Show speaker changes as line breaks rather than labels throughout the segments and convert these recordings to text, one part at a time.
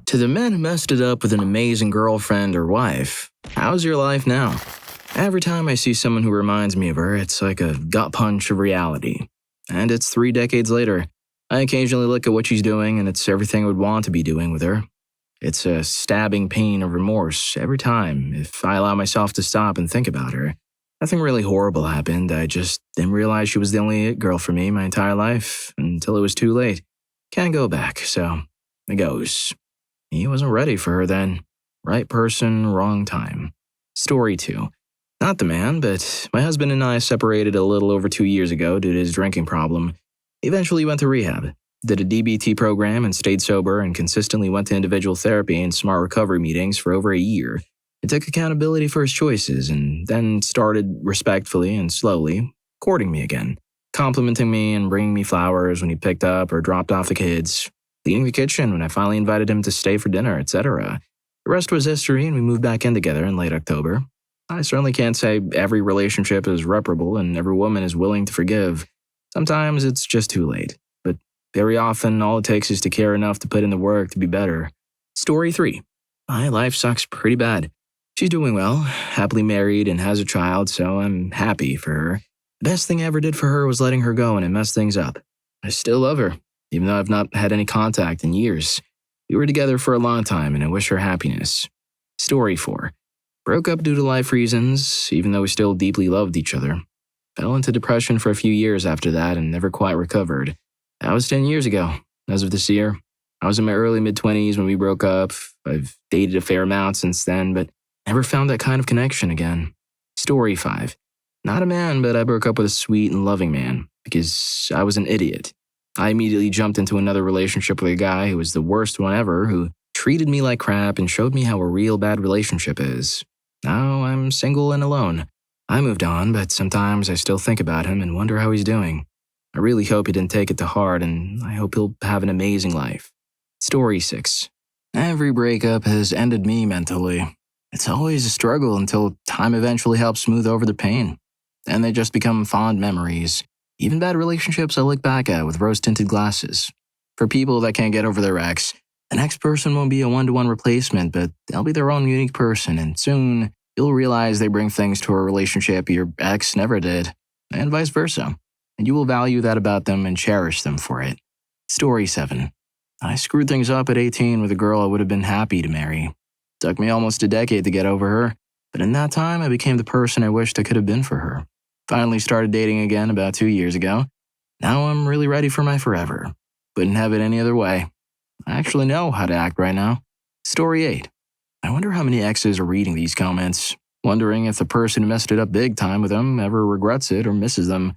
To the men who messed it up with an amazing girlfriend or wife, how's your life now? Every time I see someone who reminds me of her, it's like a gut punch of reality. And it's 3 decades later. I occasionally look at what she's doing, and it's everything I would want to be doing with her. It's a stabbing pain of remorse every time if I allow myself to stop and think about her. Nothing really horrible happened. I just didn't realize she was the only it girl for me my entire life until it was too late. Can't go back, so it goes. He wasn't ready for her then. Right person, wrong time. Story 2. Not the man, but my husband and I separated a little over 2 years ago due to his drinking problem. He eventually went to rehab, did a DBT program and stayed sober and consistently went to individual therapy and smart recovery meetings for over a year. He took accountability for his choices and then started respectfully and slowly courting me again, complimenting me and bringing me flowers when he picked up or dropped off the kids, cleaning the kitchen when I finally invited him to stay for dinner, etc. The rest was history and we moved back in together in late October. I certainly can't say every relationship is reparable and every woman is willing to forgive. Sometimes it's just too late, but very often all it takes is to care enough to put in the work to be better. Story 3. My life sucks pretty bad. She's doing well, happily married and has a child, so I'm happy for her. The best thing I ever did for her was letting her go and it messed things up. I still love her, even though I've not had any contact in years. We were together for a long time and I wish her happiness. Story 4. Broke up due to life reasons, even though we still deeply loved each other. Fell into depression for a few years after that and never quite recovered. That was 10 years ago, as of this year. I was in my early mid-20s when we broke up. I've dated a fair amount since then, but never found that kind of connection again. Story 5. Not a man, but I broke up with a sweet and loving man because I was an idiot. I immediately jumped into another relationship with a guy who was the worst one ever, who treated me like crap and showed me how a real bad relationship is. Now I'm single and alone. I moved on, but sometimes I still think about him and wonder how he's doing. I really hope he didn't take it to heart, and I hope he'll have an amazing life. Story 6. Every breakup has ended me mentally. It's always a struggle until time eventually helps smooth over the pain. Then they just become fond memories. Even bad relationships I look back at with rose-tinted glasses. For people that can't get over their ex, the next person won't be a one-to-one replacement, but they'll be their own unique person, and soon you'll realize they bring things to a relationship your ex never did, and vice versa. And you will value that about them and cherish them for it. Story 7. I screwed things up at 18 with a girl I would have been happy to marry. Took me almost a decade to get over her, but in that time I became the person I wished I could have been for her. Finally started dating again about 2 years ago. Now I'm really ready for my forever. Couldn't have it any other way. I actually know how to act right now. Story 8. I wonder how many exes are reading these comments, wondering if the person who messed it up big time with them ever regrets it or misses them.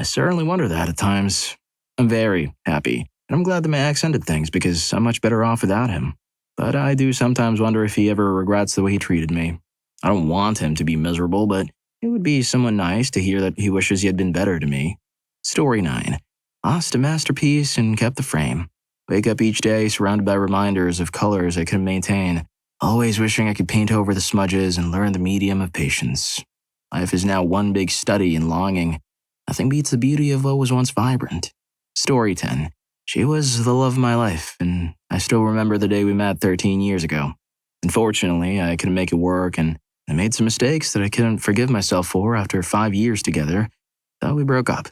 I certainly wonder that at times. I'm very happy, and I'm glad that my ex ended things because I'm much better off without him. But I do sometimes wonder if he ever regrets the way he treated me. I don't want him to be miserable, but it would be somewhat nice to hear that he wishes he had been better to me. Story 9. Lost a masterpiece and kept the frame. Wake up each day surrounded by reminders of colors I couldn't maintain, always wishing I could paint over the smudges and learn the medium of patience. Life is now one big study in longing. Nothing beats the beauty of what was once vibrant. Story 10. She was the love of my life, and I still remember the day we met 13 years ago. Unfortunately, I couldn't make it work, and I made some mistakes that I couldn't forgive myself for after 5 years together, so we broke up.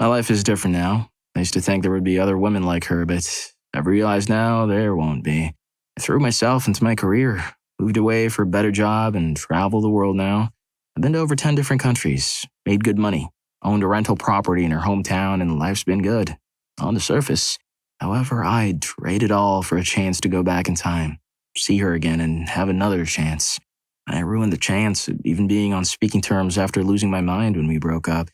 My life is different now. I used to think there would be other women like her, but I've realized now there won't be. I threw myself into my career, moved away for a better job, and travel the world now. I've been to over 10 different countries, made good money, owned a rental property in her hometown, and life's been good. On the surface. However, I'd trade it all for a chance to go back in time, see her again, and have another chance. I ruined the chance of even being on speaking terms after losing my mind when we broke up.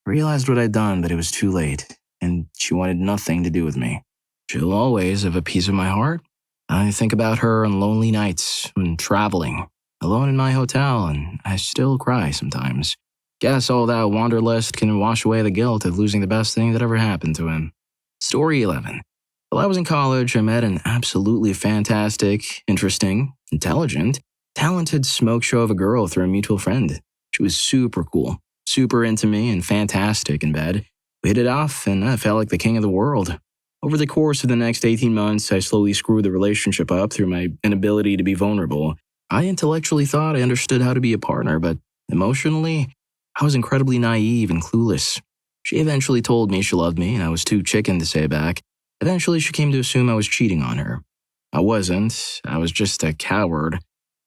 I realized what I'd done, but it was too late, and she wanted nothing to do with me. She'll always have a piece of my heart. I think about her on lonely nights when traveling, alone in my hotel, and I still cry sometimes. Guess all that wanderlust can wash away the guilt of losing the best thing that ever happened to him. Story 11. While I was in college, I met an absolutely fantastic, interesting, intelligent, talented smoke show of a girl through a mutual friend. She was super cool, super into me, and fantastic in bed. We hit it off, and I felt like the king of the world. Over the course of the next 18 months, I slowly screwed the relationship up through my inability to be vulnerable. I intellectually thought I understood how to be a partner, but emotionally, I was incredibly naive and clueless. She eventually told me she loved me, and I was too chicken to say back. Eventually, she came to assume I was cheating on her. I wasn't. I was just a coward.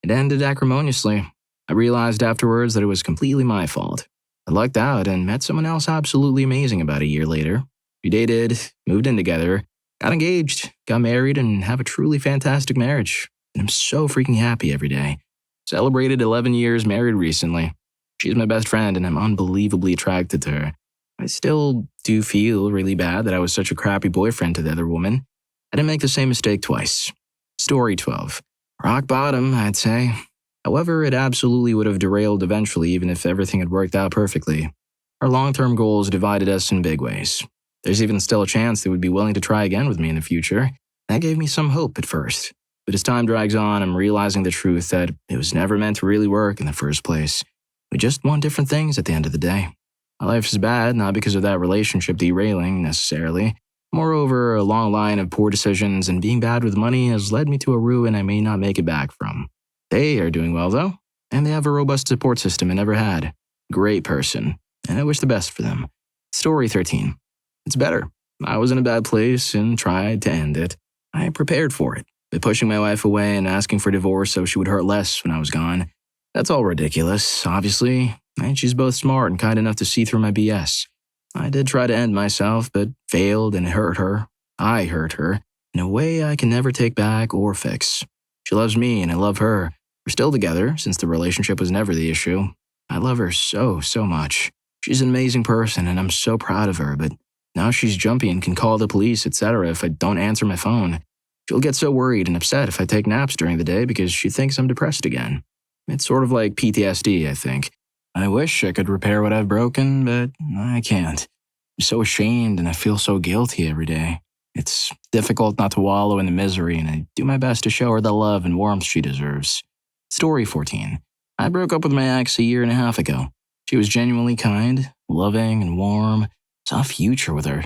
It ended acrimoniously. I realized afterwards that it was completely my fault. I lucked out and met someone else absolutely amazing about a year later. We dated, moved in together, got engaged, got married, and have a truly fantastic marriage. And I'm so freaking happy every day. Celebrated 11 years married recently. She's my best friend, and I'm unbelievably attracted to her. I still do feel really bad that I was such a crappy boyfriend to the other woman. I didn't make the same mistake twice. Story 12. Rock bottom, I'd say. However, it absolutely would have derailed eventually even if everything had worked out perfectly. Our long-term goals divided us in big ways. There's even still a chance they would be willing to try again with me in the future. That gave me some hope at first. But as time drags on, I'm realizing the truth that it was never meant to really work in the first place. We just want different things at the end of the day. My life is bad, not because of that relationship derailing, necessarily. Moreover, a long line of poor decisions and being bad with money has led me to a ruin I may not make it back from. They are doing well, though, and they have a robust support system I never had. Great person, and I wish the best for them. Story 13. It's better. I was in a bad place and tried to end it. I prepared for it by pushing my wife away and asking for divorce so she would hurt less when I was gone. That's all ridiculous, obviously, and she's both smart and kind enough to see through my BS. I did try to end myself, but failed and it hurt her. I hurt her in a way I can never take back or fix. She loves me and I love her. We're still together since the relationship was never the issue. I love her so much. She's an amazing person and I'm so proud of her, but now she's jumpy and can call the police, etc. if I don't answer my phone. She'll get so worried and upset if I take naps during the day because she thinks I'm depressed again. It's sort of like PTSD, I think. I wish I could repair what I've broken, but I can't. I'm so ashamed and I feel so guilty every day. It's difficult not to wallow in the misery, and I do my best to show her the love and warmth she deserves. Story 14. I broke up with my ex a year and a half ago. She was genuinely kind, loving, and warm. Saw a future with her.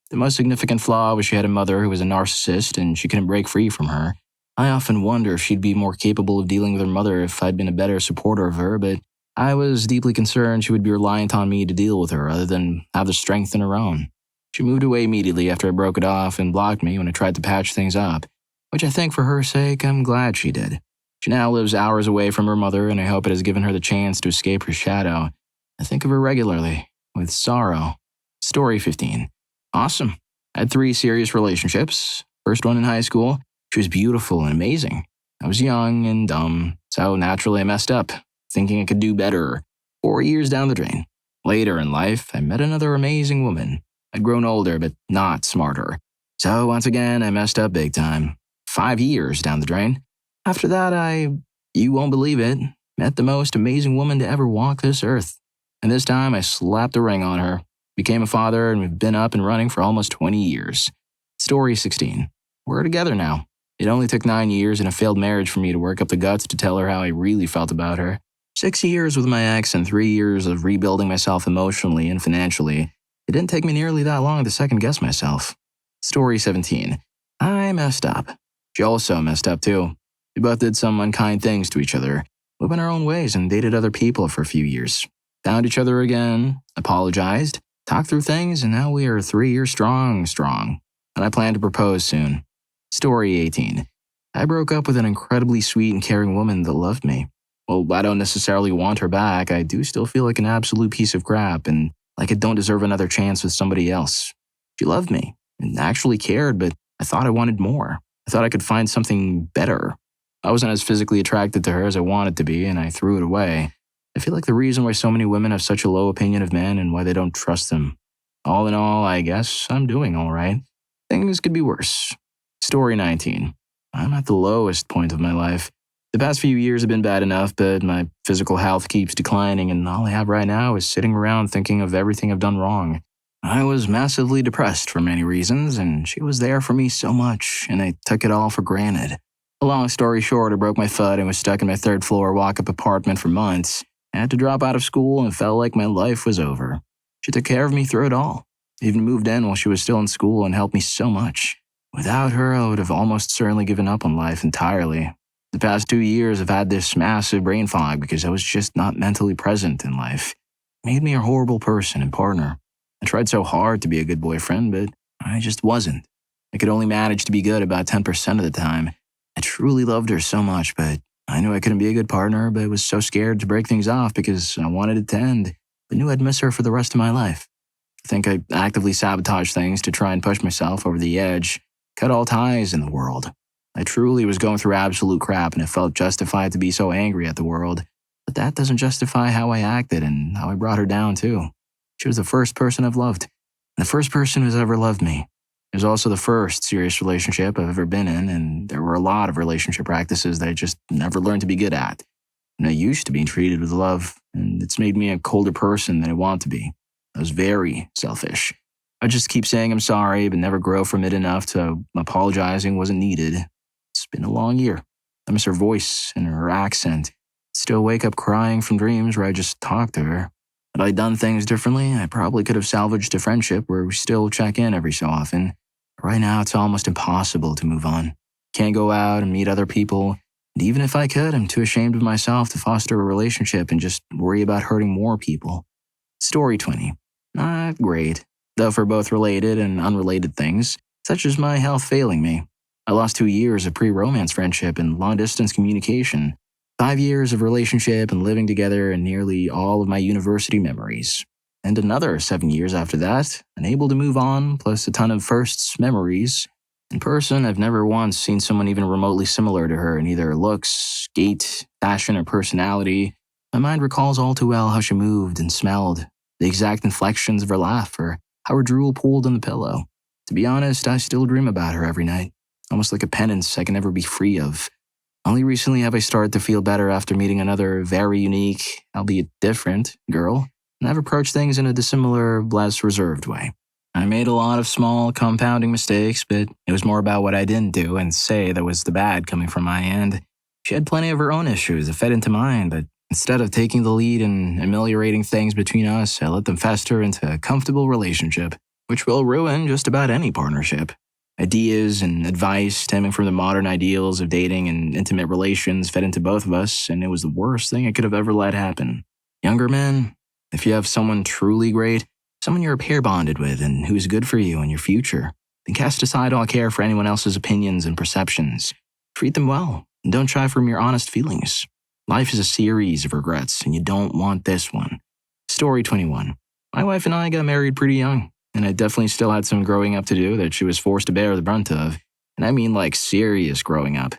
The most significant flaw was she had a mother who was a narcissist and she couldn't break free from her. I often wonder if she'd be more capable of dealing with her mother if I'd been a better supporter of her, but I was deeply concerned she would be reliant on me to deal with her rather than have the strength in her own. She moved away immediately after I broke it off and blocked me when I tried to patch things up, which I think for her sake I'm glad she did. She now lives hours away from her mother and I hope it has given her the chance to escape her shadow. I think of her regularly, with sorrow. Story 15. Awesome. I had 3 serious relationships. First one in high school. She was beautiful and amazing. I was young and dumb, so naturally I messed up, thinking I could do better. 4 years down the drain. Later in life, I met another amazing woman. I'd grown older, but not smarter. So once again, I messed up big time. 5 years down the drain. After that, you won't believe it, met the most amazing woman to ever walk this earth. And this time, I slapped a ring on her, became a father, and we've been up and running for almost 20 years. Story 16. We're together now. It only took 9 years and a failed marriage for me to work up the guts to tell her how I really felt about her. 6 years with my ex and 3 years of rebuilding myself emotionally and financially. It didn't take me nearly that long to second-guess myself. Story 17. I messed up. She also messed up too. We both did some unkind things to each other, went our own ways and dated other people for a few years. Found each other again, apologized, talked through things, and now we are 3 years strong. And I plan to propose soon. Story 18. I broke up with an incredibly sweet and caring woman that loved me. Well, I don't necessarily want her back. I do still feel like an absolute piece of crap and like I don't deserve another chance with somebody else. She loved me and actually cared, but I thought I wanted more. I thought I could find something better. I wasn't as physically attracted to her as I wanted to be, and I threw it away. I feel like the reason why so many women have such a low opinion of men and why they don't trust them. All in all, I guess I'm doing all right. Things could be worse. Story 19. I'm at the lowest point of my life. The past few years have been bad enough, but my physical health keeps declining, and all I have right now is sitting around thinking of everything I've done wrong. I was massively depressed for many reasons, and she was there for me so much, and I took it all for granted. A long story short, I broke my foot and was stuck in my third-floor walk-up apartment for months. I had to drop out of school and felt like my life was over. She took care of me through it all. Even moved in while she was still in school and helped me so much. Without her, I would have almost certainly given up on life entirely. The past 2 years, I've had this massive brain fog because I was just not mentally present in life. It made me a horrible person and partner. I tried so hard to be a good boyfriend, but I just wasn't. I could only manage to be good about 10% of the time. I truly loved her so much, but I knew I couldn't be a good partner, but was so scared to break things off because I wanted it to end, but knew I'd miss her for the rest of my life. I think I actively sabotaged things to try and push myself over the edge, cut all ties in the world. I truly was going through absolute crap and it felt justified to be so angry at the world. But that doesn't justify how I acted and how I brought her down too. She was the first person I've loved, and the first person who's ever loved me. It was also the first serious relationship I've ever been in, and there were a lot of relationship practices that I just never learned to be good at. And I used to be treated with love, and it's made me a colder person than I want to be. I was very selfish. I just keep saying I'm sorry, but never grow from it enough to apologizing wasn't needed. It's been a long year. I miss her voice and her accent. Still wake up crying from dreams where I just talked to her. Had I done things differently, I probably could have salvaged a friendship where we still check in every so often. But right now, it's almost impossible to move on. Can't go out and meet other people. And even if I could, I'm too ashamed of myself to foster a relationship and just worry about hurting more people. Story 20. Not great, though for both related and unrelated things, such as my health failing me. I lost 2 years of pre-romance friendship and long-distance communication, 5 years of relationship and living together, and nearly all of my university memories. And another 7 years after that, unable to move on, plus a ton of firsts memories. In person, I've never once seen someone even remotely similar to her in either looks, gait, fashion, or personality. My mind recalls all too well how she moved and smelled, the exact inflections of her laugh, or how her drool pooled on the pillow. To be honest, I still dream about her every night, almost like a penance I can never be free of. Only recently have I started to feel better after meeting another very unique, albeit different, girl, and I've approached things in a dissimilar, less reserved way. I made a lot of small, compounding mistakes, but it was more about what I didn't do and say that was the bad coming from my end. She had plenty of her own issues that fed into mine, but instead of taking the lead and ameliorating things between us, I let them fester into a comfortable relationship, which will ruin just about any partnership. Ideas and advice stemming from the modern ideals of dating and intimate relations fed into both of us, and it was the worst thing I could have ever let happen. Younger men, if you have someone truly great, someone you're pair bonded with and who's good for you and your future, then cast aside all care for anyone else's opinions and perceptions. Treat them well, and don't shy from your honest feelings. Life is a series of regrets, and you don't want this one. Story 21. My wife and I got married pretty young, and I definitely still had some growing up to do that she was forced to bear the brunt of. And I mean like serious growing up.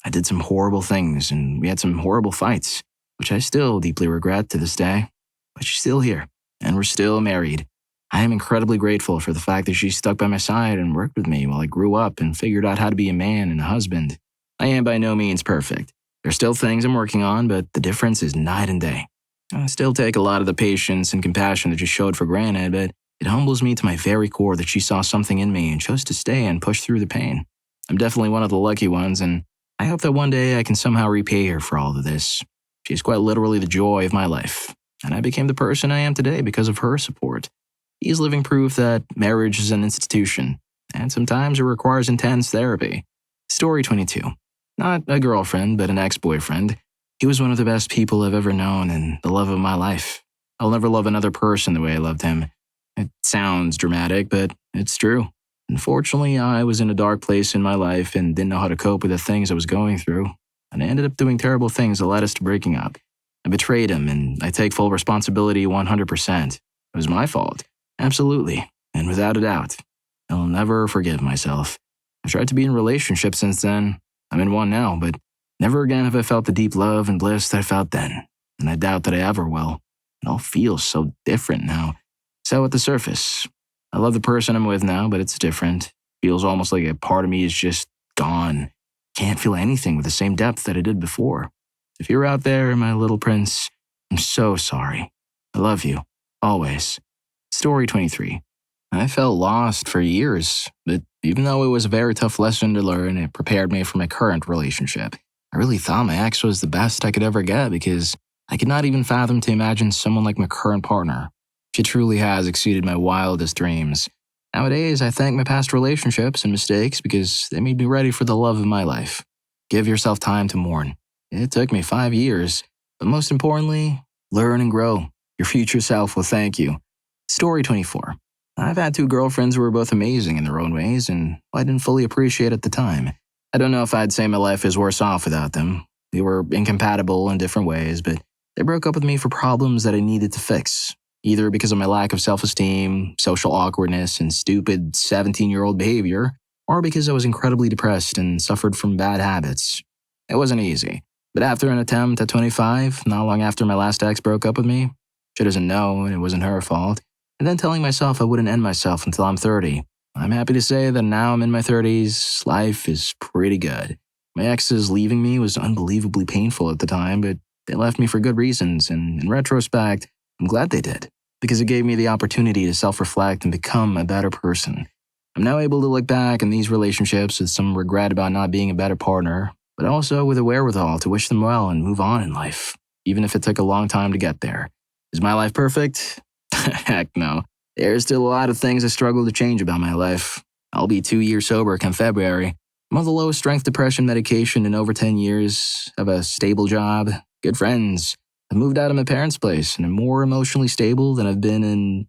I did some horrible things, and we had some horrible fights, which I still deeply regret to this day. But she's still here, and we're still married. I am incredibly grateful for the fact that she stuck by my side and worked with me while I grew up and figured out how to be a man and a husband. I am by no means perfect. There's still things I'm working on, but the difference is night and day. I still take a lot of the patience and compassion that she showed for granted, but it humbles me to my very core that she saw something in me and chose to stay and push through the pain. I'm definitely one of the lucky ones, and I hope that one day I can somehow repay her for all of this. She's quite literally the joy of my life, and I became the person I am today because of her support. He's living proof that marriage is an institution, and sometimes it requires intense therapy. Story 22. Not a girlfriend, but an ex-boyfriend. He was one of the best people I've ever known and the love of my life. I'll never love another person the way I loved him. It sounds dramatic, but it's true. Unfortunately, I was in a dark place in my life and didn't know how to cope with the things I was going through, and I ended up doing terrible things that led us to breaking up. I betrayed him, and I take full responsibility 100%. It was my fault. Absolutely, and without a doubt. I'll never forgive myself. I've tried to be in relationships since then. I'm in one now, but never again have I felt the deep love and bliss that I felt then, and I doubt that I ever will. It all feels so different now. So at the surface, I love the person I'm with now, but it's different. Feels almost like a part of me is just gone. Can't feel anything with the same depth that I did before. If you're out there, my little prince, I'm so sorry. I love you, always. Story 23. I felt lost for years, but even though it was a very tough lesson to learn, it prepared me for my current relationship. I really thought my ex was the best I could ever get because I could not even fathom to imagine someone like my current partner. She truly has exceeded my wildest dreams. Nowadays, I thank my past relationships and mistakes because they made me ready for the love of my life. Give yourself time to mourn. It took me 5 years, but most importantly, learn and grow. Your future self will thank you. Story 24. I've had 2 girlfriends who were both amazing in their own ways, and I didn't fully appreciate at the time. I don't know if I'd say my life is worse off without them. We were incompatible in different ways, but they broke up with me for problems that I needed to fix, either because of my lack of self-esteem, social awkwardness, and stupid 17-year-old behavior, or because I was incredibly depressed and suffered from bad habits. It wasn't easy, but after an attempt at 25, not long after my last ex broke up with me, she doesn't know and it wasn't her fault, and then telling myself I wouldn't end myself until I'm 30. I'm happy to say that now I'm in my 30s, life is pretty good. My exes leaving me was unbelievably painful at the time, but they left me for good reasons, and in retrospect, I'm glad they did, because it gave me the opportunity to self-reflect and become a better person. I'm now able to look back in these relationships with some regret about not being a better partner, but also with a wherewithal to wish them well and move on in life, even if it took a long time to get there. Is my life perfect? Heck no. There's still a lot of things I struggle to change about my life. I'll be 2 years sober come February. I'm on the lowest strength depression medication in over 10 years, have a stable job, good friends. I moved out of my parents' place and I'm more emotionally stable than I've been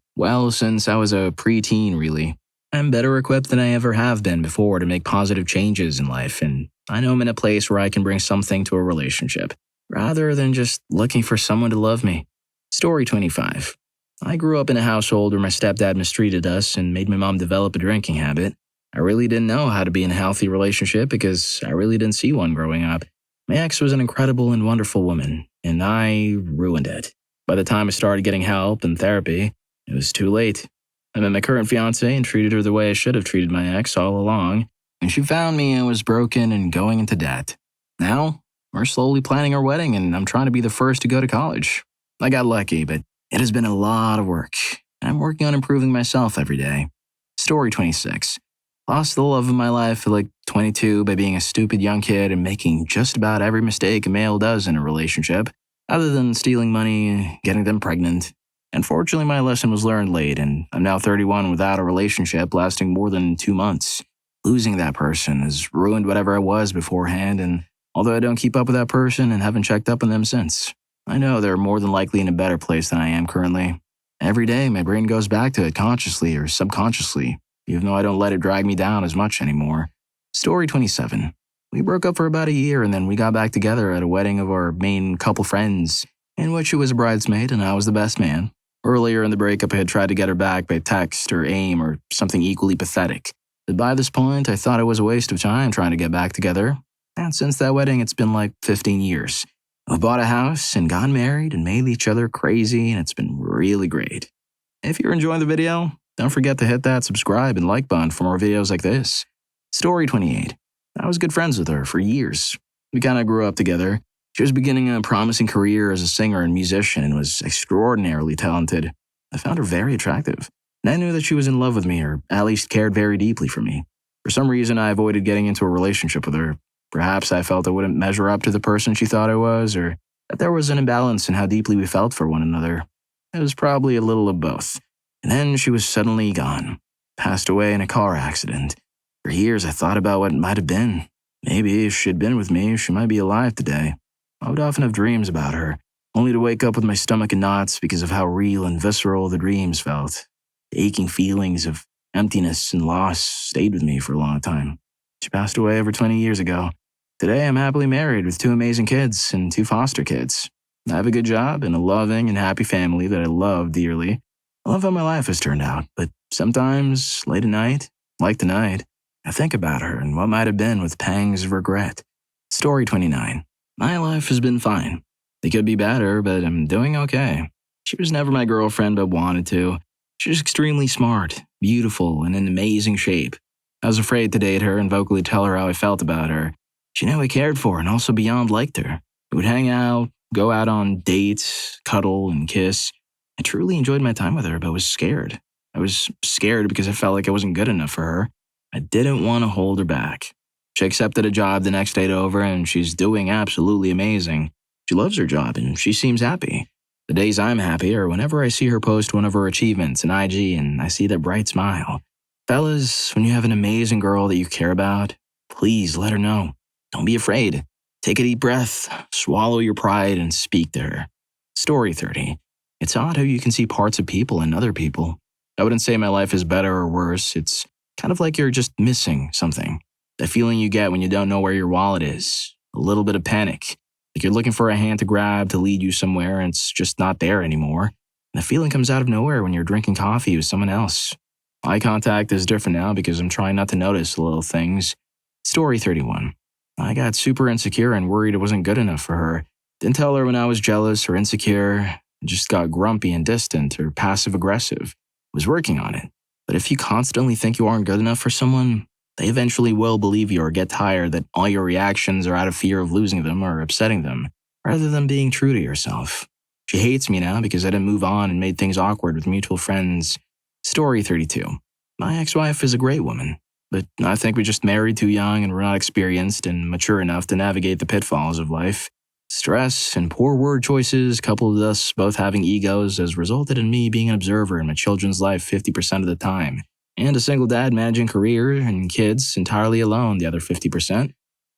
since I was a preteen, really. I'm better equipped than I ever have been before to make positive changes in life, and I know I'm in a place where I can bring something to a relationship, rather than just looking for someone to love me. Story 25. I grew up in a household where my stepdad mistreated us and made my mom develop a drinking habit. I really didn't know how to be in a healthy relationship because I really didn't see one growing up. My ex was an incredible and wonderful woman, and I ruined it. By the time I started getting help and therapy, it was too late. I met my current fiancée and treated her the way I should have treated my ex all along, and she found me and was broken and going into debt. Now, we're slowly planning our wedding, and I'm trying to be the first to go to college. I got lucky, but it has been a lot of work. I'm working on improving myself every day. Story 26. Lost the love of my life at like 22 by being a stupid young kid and making just about every mistake a male does in a relationship, other than stealing money and getting them pregnant. Unfortunately, my lesson was learned late, and I'm now 31 without a relationship lasting more than 2 months. Losing that person has ruined whatever I was beforehand, and although I don't keep up with that person and haven't checked up on them since, I know they're more than likely in a better place than I am currently. Every day, my brain goes back to it consciously or subconsciously, even though I don't let it drag me down as much anymore. Story 27. We broke up for about a year and then we got back together at a wedding of our main couple friends, in which she was a bridesmaid and I was the best man. Earlier in the breakup, I had tried to get her back by text or AIM or something equally pathetic. But by this point, I thought it was a waste of time trying to get back together. And since that wedding, it's been like 15 years. We've bought a house and gotten married and made each other crazy, and it's been really great. If you're enjoying the video, don't forget to hit that subscribe and like button for more videos like this. Story 28. I was good friends with her for years. We kind of grew up together. She was beginning a promising career as a singer and musician and was extraordinarily talented. I found her very attractive, and I knew that she was in love with me or at least cared very deeply for me. For some reason, I avoided getting into a relationship with her. Perhaps I felt I wouldn't measure up to the person she thought I was, or that there was an imbalance in how deeply we felt for one another. It was probably a little of both. And then she was suddenly gone, passed away in a car accident. For years, I thought about what might have been. Maybe if she'd been with me, she might be alive today. I would often have dreams about her, only to wake up with my stomach in knots because of how real and visceral the dreams felt. The aching feelings of emptiness and loss stayed with me for a long time. She passed away over 20 years ago. Today, I'm happily married with 2 amazing kids and 2 foster kids. I have a good job and a loving and happy family that I love dearly. I love how my life has turned out, but sometimes, late at night, like tonight, I think about her and what might have been with pangs of regret. Story 29. My life has been fine. It could be better, but I'm doing okay. She was never my girlfriend, but wanted to. She was extremely smart, beautiful, and in amazing shape. I was afraid to date her and vocally tell her how I felt about her. She knew I cared for her and also beyond liked her. We would hang out, go out on dates, cuddle, and kiss. I truly enjoyed my time with her, but was scared. I was scared because I felt like I wasn't good enough for her. I didn't want to hold her back. She accepted a job the next day over, and she's doing absolutely amazing. She loves her job, and she seems happy. The days I'm happy are whenever I see her post one of her achievements in IG and I see that bright smile. Fellas, when you have an amazing girl that you care about, please let her know. Don't be afraid. Take a deep breath, swallow your pride, and speak to her. Story 30. It's odd how you can see parts of people in other people. I wouldn't say my life is better or worse. It's kind of like you're just missing something. The feeling you get when you don't know where your wallet is. A little bit of panic. Like you're looking for a hand to grab to lead you somewhere and it's just not there anymore. And the feeling comes out of nowhere when you're drinking coffee with someone else. Eye contact is different now because I'm trying not to notice the little things. Story 31. I got super insecure and worried it wasn't good enough for her. Didn't tell her when I was jealous or insecure. Just got grumpy and distant or passive aggressive. Was working on it. But if you constantly think you aren't good enough for someone, they eventually will believe you or get tired that all your reactions are out of fear of losing them or upsetting them, rather than being true to yourself. She hates me now because I didn't move on and made things awkward with mutual friends. Story 32. My ex-wife is a great woman, but I think we just married too young and we're not experienced and mature enough to navigate the pitfalls of life. Stress and poor word choices, coupled with us both having egos, has resulted in me being an observer in my children's life 50% of the time, and a single dad managing career and kids entirely alone the other 50%.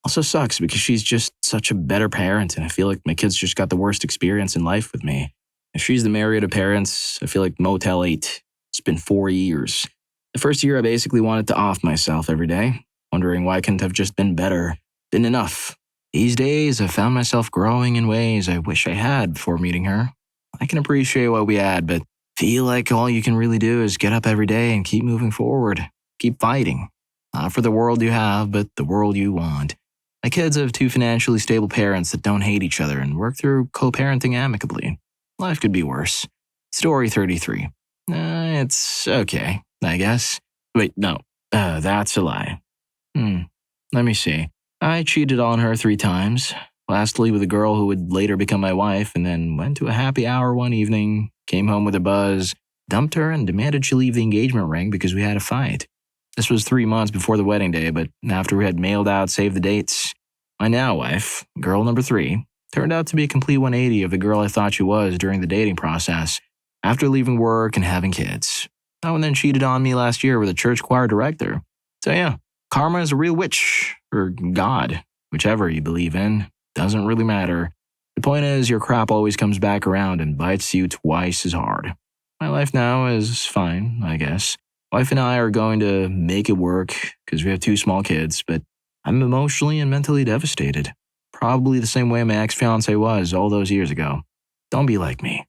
Also sucks because she's just such a better parent, and I feel like my kids just got the worst experience in life with me. If she's the Marriott of parents, I feel like Motel 8. It's been 4 years. The first year I basically wanted to off myself every day, wondering why I couldn't have just been better, been enough. These days, I've found myself growing in ways I wish I had before meeting her. I can appreciate what we had, but feel like all you can really do is get up every day and keep moving forward. Keep fighting. Not for the world you have, but the world you want. My kids have 2 financially stable parents that don't hate each other and work through co-parenting amicably. Life could be worse. Story 33. It's okay, I guess. Wait, no. That's a lie. Let me see. I cheated on her 3 times. Lastly with a girl who would later become my wife, and then went to a happy hour one evening, came home with a buzz, dumped her, and demanded she leave the engagement ring because we had a fight. This was 3 months before the wedding day, but after we had mailed out save the dates. My now wife, girl number 3, turned out to be a complete 180 of the girl I thought she was during the dating process, after leaving work and having kids. Oh, and then cheated on me last year with a church choir director. So yeah, karma is a real witch, or God, whichever you believe in. Doesn't really matter. The point is, your crap always comes back around and bites you twice as hard. My life now is fine, I guess. Wife and I are going to make it work because we have 2 small kids, but I'm emotionally and mentally devastated. Probably the same way my ex-fiancé was all those years ago. Don't be like me.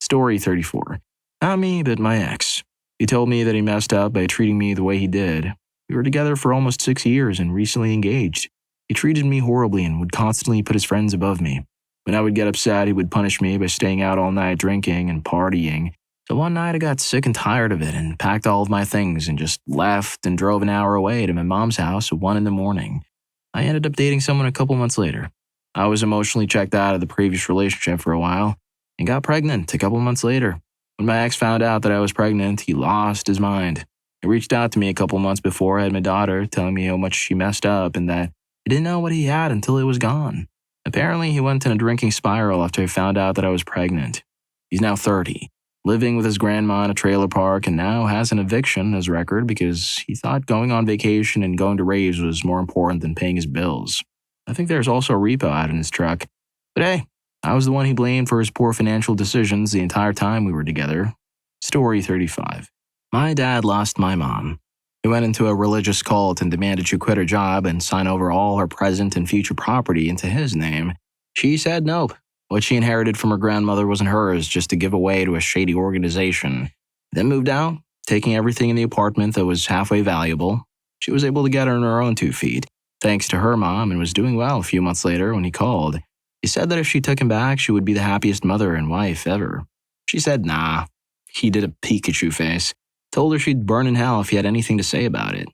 Story 34. Not me, but my ex. He told me that he messed up by treating me the way he did. We were together for almost 6 years and recently engaged. He treated me horribly and would constantly put his friends above me. When I would get upset, he would punish me by staying out all night drinking and partying. So one night I got sick and tired of it and packed all of my things and just left and drove an hour away to my mom's house at 1 in the morning. I ended up dating someone a couple months later. I was emotionally checked out of the previous relationship for a while and got pregnant a couple months later. When my ex found out that I was pregnant, he lost his mind. He reached out to me a couple months before I had my daughter, telling me how much she messed up and that he didn't know what he had until it was gone. Apparently, he went in a drinking spiral after he found out that I was pregnant. He's now 30, living with his grandma in a trailer park, and now has an eviction as record because he thought going on vacation and going to raves was more important than paying his bills. I think there's also a repo out in his truck. But hey, I was the one he blamed for his poor financial decisions the entire time we were together. Story 35. My dad lost my mom. He went into a religious cult and demanded she quit her job and sign over all her present and future property into his name. She said nope. What she inherited from her grandmother wasn't hers, just to give away to a shady organization. Then moved out, taking everything in the apartment that was halfway valuable. She was able to get on her own 2 feet, thanks to her mom, and was doing well a few months later when he called. He said that if she took him back, she would be the happiest mother and wife ever. She said nah. He did a Pikachu face. Told her she'd burn in hell if he had anything to say about it.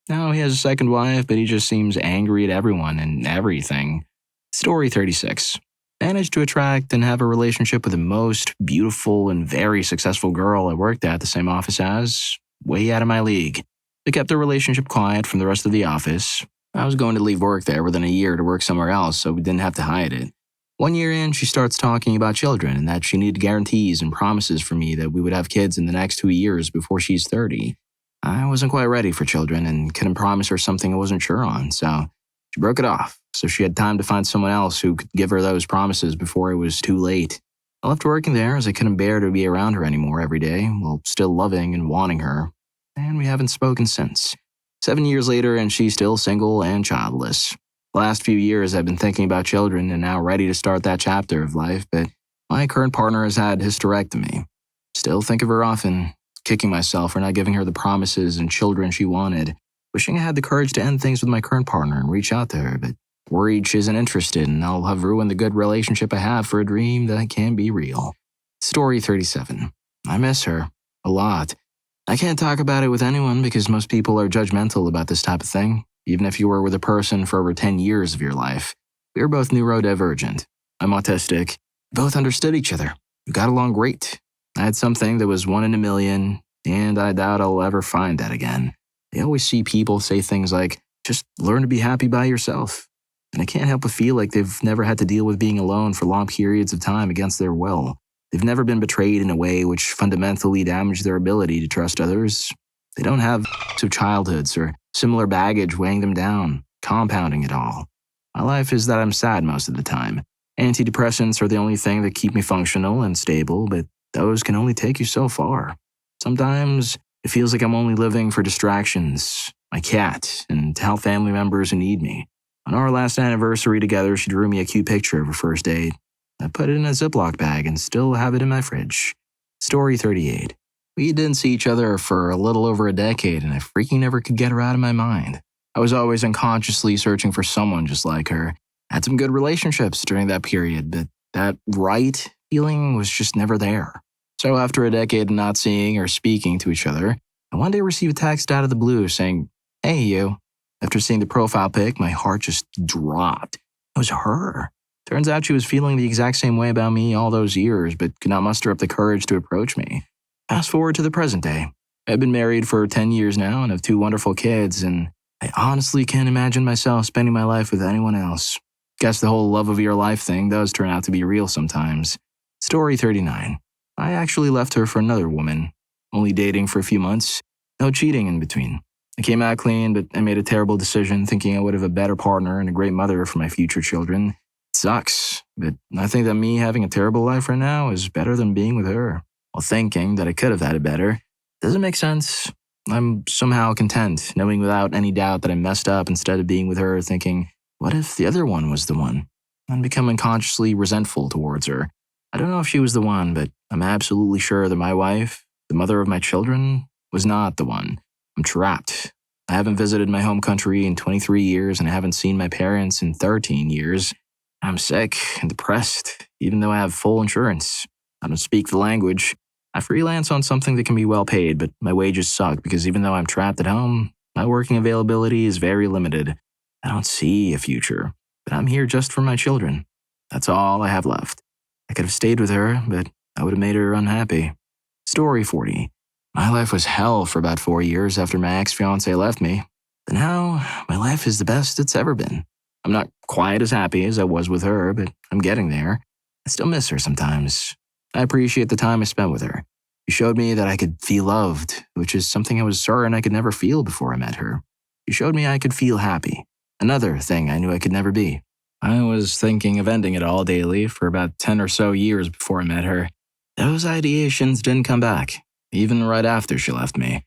Now he has a second wife, but he just seems angry at everyone and everything. Story 36. Managed to attract and have a relationship with the most beautiful and very successful girl I worked at the same office as. Way out of my league. They kept their relationship quiet from the rest of the office. I was going to leave work there within a year to work somewhere else, so we didn't have to hide it. One year in, she starts talking about children and that she needed guarantees and promises from me that we would have kids in the next 2 years before she's 30. I wasn't quite ready for children and couldn't promise her something I wasn't sure on, so she broke it off so she had time to find someone else who could give her those promises before it was too late. I left working there as I couldn't bear to be around her anymore every day while still loving and wanting her, and we haven't spoken since. 7 years later, and she's still single and childless. The last few years, I've been thinking about children and now ready to start that chapter of life, but my current partner has had hysterectomy. Still think of her often, kicking myself for not giving her the promises and children she wanted, wishing I had the courage to end things with my current partner and reach out to her, but worried she isn't interested and I'll have ruined the good relationship I have for a dream that can be real. Story 37. I miss her. A lot. I can't talk about it with anyone because most people are judgmental about this type of thing, even if you were with a person for over 10 years of your life. We are both neurodivergent. I'm autistic. We both understood each other. We got along great. I had something that was 1 in a million, and I doubt I'll ever find that again. I always see people say things like, just learn to be happy by yourself. And I can't help but feel like they've never had to deal with being alone for long periods of time against their will. They've never been betrayed in a way which fundamentally damaged their ability to trust others. They don't have of childhoods or similar baggage weighing them down, compounding it all. My life is that I'm sad most of the time. Antidepressants are the only thing that keep me functional and stable, but those can only take you so far. Sometimes it feels like I'm only living for distractions, my cat, and to help family members who need me. On our last anniversary together, she drew me a cute picture of her first date. I put it in a Ziploc bag and still have it in my fridge. Story 38. We didn't see each other for a little over a decade, and I freaking never could get her out of my mind. I was always unconsciously searching for someone just like her. I had some good relationships during that period, but that right feeling was just never there. So after a decade of not seeing or speaking to each other, I one day received a text out of the blue saying, "Hey, you." After seeing the profile pic, my heart just dropped. It was her. Turns out she was feeling the exact same way about me all those years, but could not muster up the courage to approach me. Fast forward to the present day. I've been married for 10 years now and have 2 wonderful kids, and I honestly can't imagine myself spending my life with anyone else. Guess the whole love of your life thing does turn out to be real sometimes. Story 39. I actually left her for another woman. Only dating for a few months. No cheating in between. I came out clean, but I made a terrible decision thinking I would have a better partner and a great mother for my future children. It sucks, but I think that me having a terrible life right now is better than being with her. While thinking that I could have had it better, doesn't make sense. I'm somehow content, knowing without any doubt that I messed up instead of being with her thinking, what if the other one was the one? I'm becoming consciously resentful towards her. I don't know if she was the one, but I'm absolutely sure that my wife, the mother of my children, was not the one. I'm trapped. I haven't visited my home country in 23 years and I haven't seen my parents in 13 years. I'm sick and depressed, even though I have full insurance. I don't speak the language. I freelance on something that can be well paid, but my wages suck because even though I'm trapped at home, my working availability is very limited. I don't see a future, but I'm here just for my children. That's all I have left. I could have stayed with her, but I would have made her unhappy. Story 40. My life was hell for about 4 years after my ex-fiancée left me. But now, my life is the best it's ever been. I'm not quite as happy as I was with her, but I'm getting there. I still miss her sometimes. I appreciate the time I spent with her. She showed me that I could feel loved, which is something I was certain I could never feel before I met her. She showed me I could feel happy, another thing I knew I could never be. I was thinking of ending it all daily for about 10 or so years before I met her. Those ideations didn't come back, even right after she left me.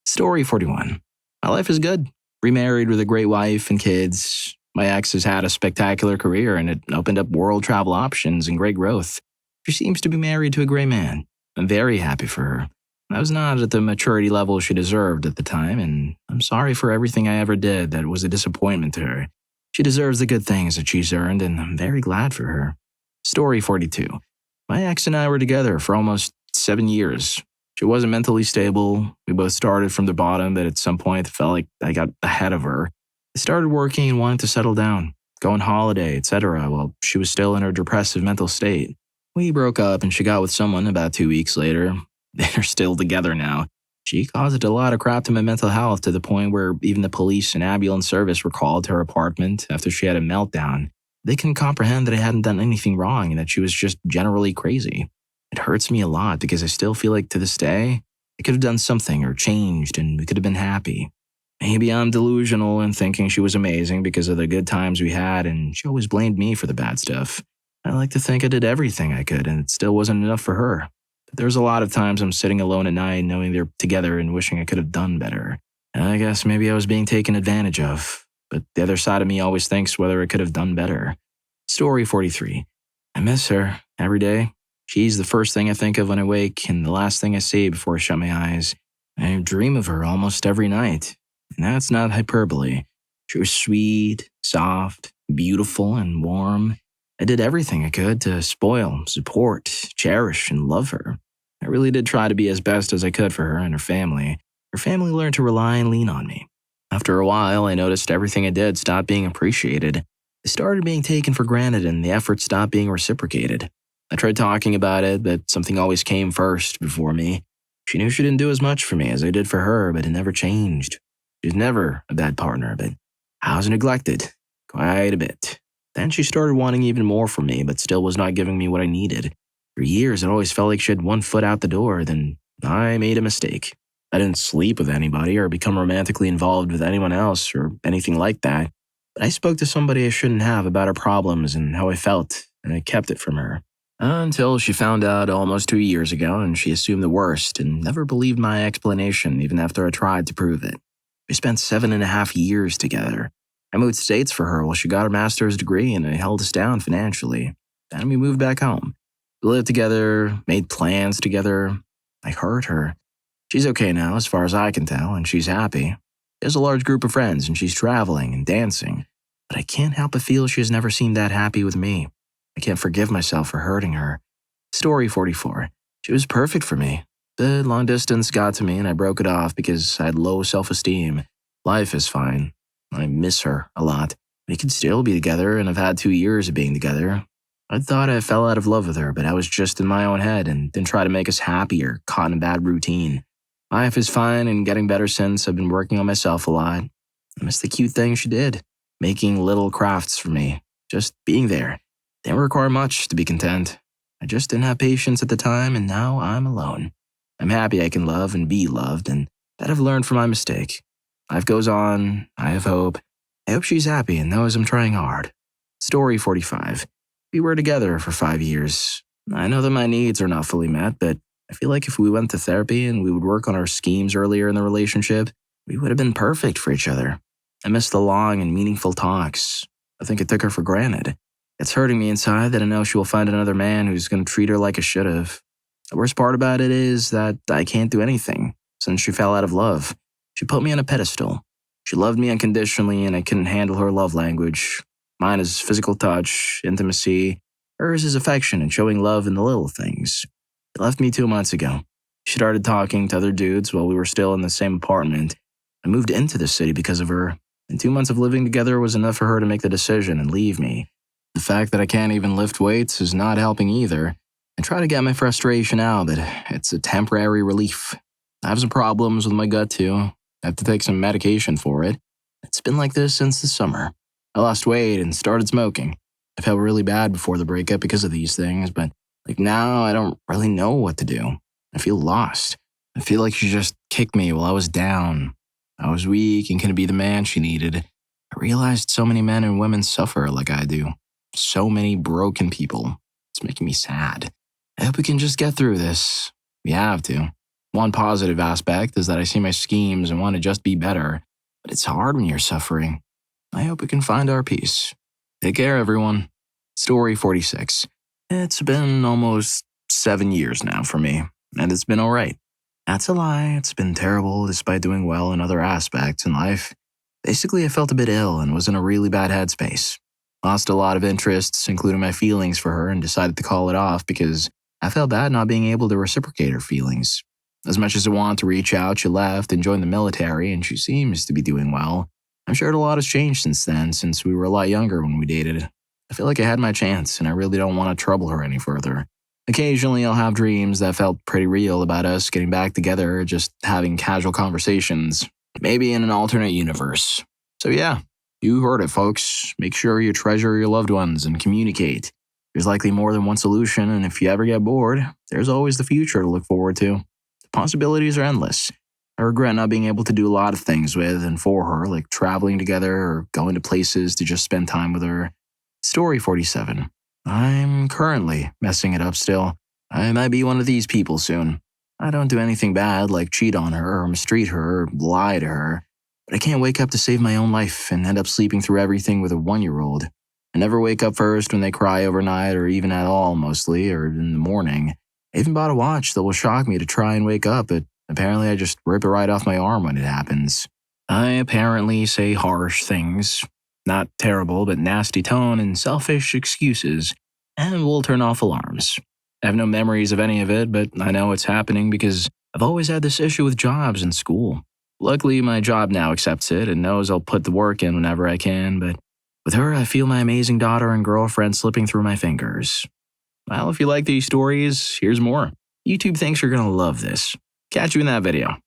Story 41. My life is good. Remarried with a great wife and kids. My ex has had a spectacular career and it opened up world travel options and great growth. She seems to be married to a great man. I'm very happy for her. I was not at the maturity level she deserved at the time, and I'm sorry for everything I ever did that was a disappointment to her. She deserves the good things that she's earned, and I'm very glad for her. Story 42. My ex and I were together for almost 7 years. She wasn't mentally stable. We both started from the bottom, but at some point it felt like I got ahead of her. I started working and wanted to settle down, go on holiday, etc., while she was still in her depressive mental state. We broke up and she got with someone about 2 weeks later. They're still together now. She caused a lot of crap to my mental health to the point where even the police and ambulance service were called to her apartment after she had a meltdown. They couldn't comprehend that I hadn't done anything wrong and that she was just generally crazy. It hurts me a lot because I still feel like to this day, I could have done something or changed and we could have been happy. Maybe I'm delusional in thinking she was amazing because of the good times we had and she always blamed me for the bad stuff. I like to think I did everything I could and it still wasn't enough for her. But there's a lot of times I'm sitting alone at night knowing they're together and wishing I could have done better. And I guess maybe I was being taken advantage of. But the other side of me always thinks whether I could have done better. Story 43. I miss her every day. She's the first thing I think of when I wake and the last thing I say before I shut my eyes. I dream of her almost every night. And that's not hyperbole. She was sweet, soft, beautiful, and warm. I did everything I could to spoil, support, cherish, and love her. I really did try to be as best as I could for her and her family. Her family learned to rely and lean on me. After a while, I noticed everything I did stopped being appreciated. It started being taken for granted and the effort stopped being reciprocated. I tried talking about it, but something always came first before me. She knew she didn't do as much for me as I did for her, but it never changed. She was never a bad partner, but I was neglected. Quite a bit. Then she started wanting even more from me, but still was not giving me what I needed. For years, it always felt like she had one foot out the door, then I made a mistake. I didn't sleep with anybody or become romantically involved with anyone else or anything like that. But I spoke to somebody I shouldn't have about her problems and how I felt, and I kept it from her. Until she found out almost 2 years ago, and she assumed the worst and never believed my explanation even after I tried to prove it. We spent 7.5 years together. I moved states for her while she got her master's degree and I held us down financially. Then we moved back home. We lived together, made plans together. I hurt her. She's okay now as far as I can tell, and she's happy. She has a large group of friends and she's traveling and dancing. But I can't help but feel she has never seemed that happy with me. I can't forgive myself for hurting her. Story 44. She was perfect for me. The long distance got to me and I broke it off because I had low self-esteem. Life is fine. I miss her a lot. We could still be together and I've had 2 years of being together. I thought I fell out of love with her, but I was just in my own head and didn't try to make us happy or caught in a bad routine. Life is fine and getting better since I've been working on myself a lot. I miss the cute things she did, making little crafts for me, just being there. Didn't require much to be content. I just didn't have patience at the time and now I'm alone. I'm happy I can love and be loved and that I've learned from my mistake. Life goes on. I have hope. I hope she's happy and knows I'm trying hard. Story 45. We were together for 5 years. I know that my needs are not fully met, but I feel like if we went to therapy and we would work on our schemes earlier in the relationship, we would have been perfect for each other. I miss the long and meaningful talks. I think I took her for granted. It's hurting me inside that I know she will find another man who's going to treat her like I should have. The worst part about it is that I can't do anything since she fell out of love. She put me on a pedestal. She loved me unconditionally and I couldn't handle her love language. Mine is physical touch, intimacy. Hers is affection and showing love in the little things. She left me 2 months ago. She started talking to other dudes while we were still in the same apartment. I moved into the city because of her, and 2 months of living together was enough for her to make the decision and leave me. The fact that I can't even lift weights is not helping either. I try to get my frustration out, but it's a temporary relief. I have some problems with my gut too. I have to take some medication for it. It's been like this since the summer. I lost weight and started smoking. I felt really bad before the breakup because of these things, but now I don't really know what to do. I feel lost. I feel like she just kicked me while I was down. I was weak and couldn't be the man she needed. I realized so many men and women suffer like I do. So many broken people. It's making me sad. I hope we can just get through this. We have to. One positive aspect is that I see my schemes and want to just be better, but it's hard when you're suffering. I hope we can find our peace. Take care, everyone. Story 46. It's been almost 7 years now for me, and it's been alright. That's a lie. It's been terrible despite doing well in other aspects in life. Basically, I felt a bit ill and was in a really bad headspace. Lost a lot of interests, including my feelings for her, and decided to call it off because I felt bad not being able to reciprocate her feelings. As much as I wanted to reach out, she left and joined the military, and she seems to be doing well. I'm sure a lot has changed since then, since we were a lot younger when we dated. I feel like I had my chance, and I really don't want to trouble her any further. Occasionally, I'll have dreams that felt pretty real about us getting back together, just having casual conversations, maybe in an alternate universe. So yeah, You heard it, folks. Make sure you treasure your loved ones and communicate. There's likely more than one solution, and if you ever get bored, there's always the future to look forward to. The possibilities are endless. I regret not being able to do a lot of things with and for her, like traveling together or going to places to just spend time with her. Story 47. I'm currently messing it up still. I might be one of these people soon. I don't do anything bad like cheat on her or mistreat her or lie to her, but I can't wake up to save my own life and end up sleeping through everything with a 1-year-old. I never wake up first when they cry overnight or even at all mostly, or in the morning. I even bought a watch that will shock me to try and wake up, but apparently I just rip it right off my arm when it happens. I apparently say harsh things. Not terrible, but nasty tone and selfish excuses, and will turn off alarms. I have no memories of any of it, but I know it's happening because I've always had this issue with jobs in school. Luckily, my job now accepts it and knows I'll put the work in whenever I can, but with her, I feel my amazing daughter and girlfriend slipping through my fingers. Well, if you like these stories, here's more. YouTube thinks you're going to love this. Catch you in that video.